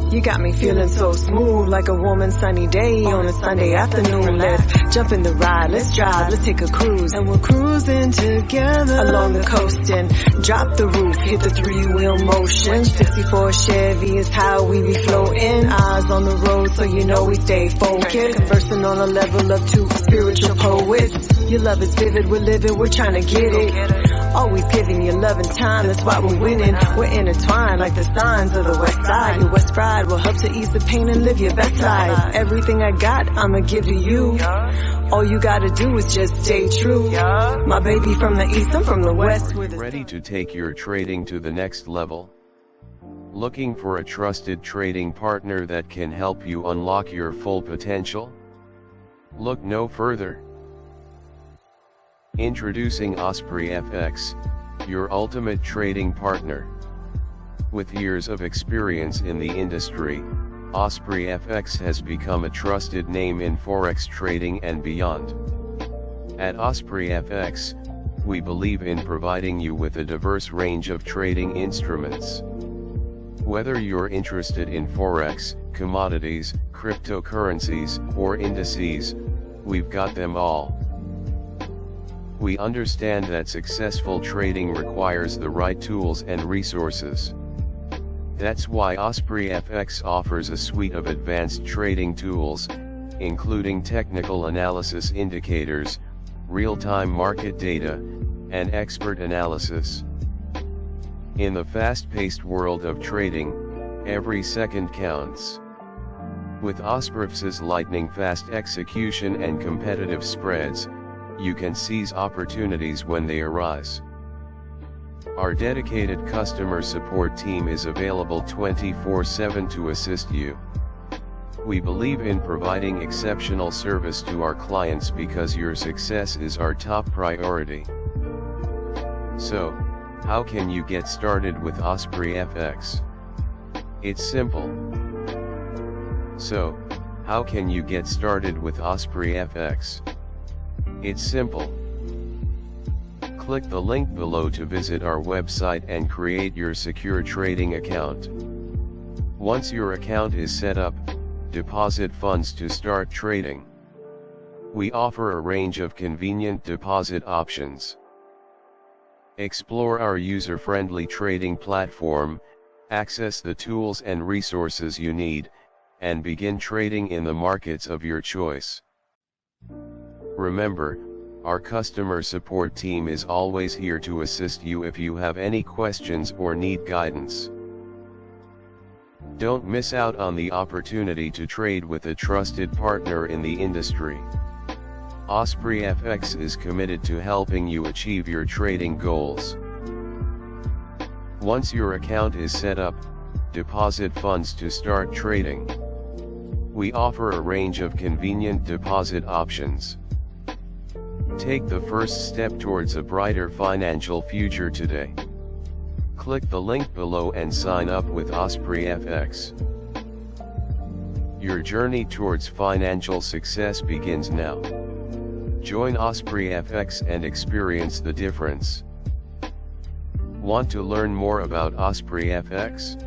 You got me feeling so smooth, like a warm sunny day on a Sunday afternoon. Let's jump in the ride, let's drive, let's take a cruise. And we're cruising together along the coast and drop the roof, hit the three-wheel motion. 64 Chevy is how we be floating. Eyes on the road so you know we stay focused. Conversing on a level of two spiritual poets. Your love is vivid, we're living, we're trying to get it. Always giving you love and time, that's why we're winning. We're intertwined like the signs of the west side. Your west pride will help to ease the pain and live your best life. Everything I got, I'ma give to you. All you gotta do is just stay true. My baby from the east, I'm from the west. Ready to take your trading to the next level? Looking for a trusted trading partner that can help you unlock your full potential? Look no further. Introducing OspreyFX, your ultimate trading partner. With years of experience in the industry, OspreyFX has become a trusted name in Forex trading and beyond. At OspreyFX, we believe in providing you with a diverse range of trading instruments. Whether you're interested in Forex, commodities, cryptocurrencies, or indices, we've got them all. We understand that successful trading requires the right tools and resources. That's why OspreyFX offers a suite of advanced trading tools, including technical analysis indicators, real-time market data, and expert analysis. In the fast-paced world of trading, every second counts. With OspreyFX's lightning-fast execution and competitive spreads, you can seize opportunities when they arise. Our dedicated customer support team is available 24/7 to assist you. We believe in providing exceptional service to our clients because your success is our top priority. So, how can you get started with OspreyFX? It's simple. So, how can you get started with OspreyFX? It's simple. Click the link below to visit our website and create your secure trading account. Once your account is set up, deposit funds to start trading. We offer a range of convenient deposit options. Explore our user-friendly trading platform, access the tools and resources you need, and begin trading in the markets of your choice. Remember, our customer support team is always here to assist you if you have any questions or need guidance. Don't miss out on the opportunity to trade with a trusted partner in the industry. OspreyFX is committed to helping you achieve your trading goals. Once your account is set up, deposit funds to start trading. We offer a range of convenient deposit options. Take the first step towards a brighter financial future today. Click the link below and sign up with OspreyFX. Your journey towards financial success begins now. Join OspreyFX and experience the difference. Want to learn more about OspreyFX?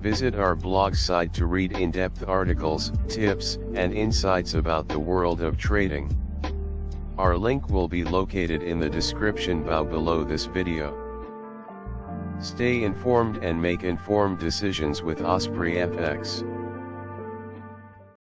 Visit our blog site to read in-depth articles, tips, and insights about the world of trading. Our link will be located in the description below this video. Stay informed and make informed decisions with OspreyFX.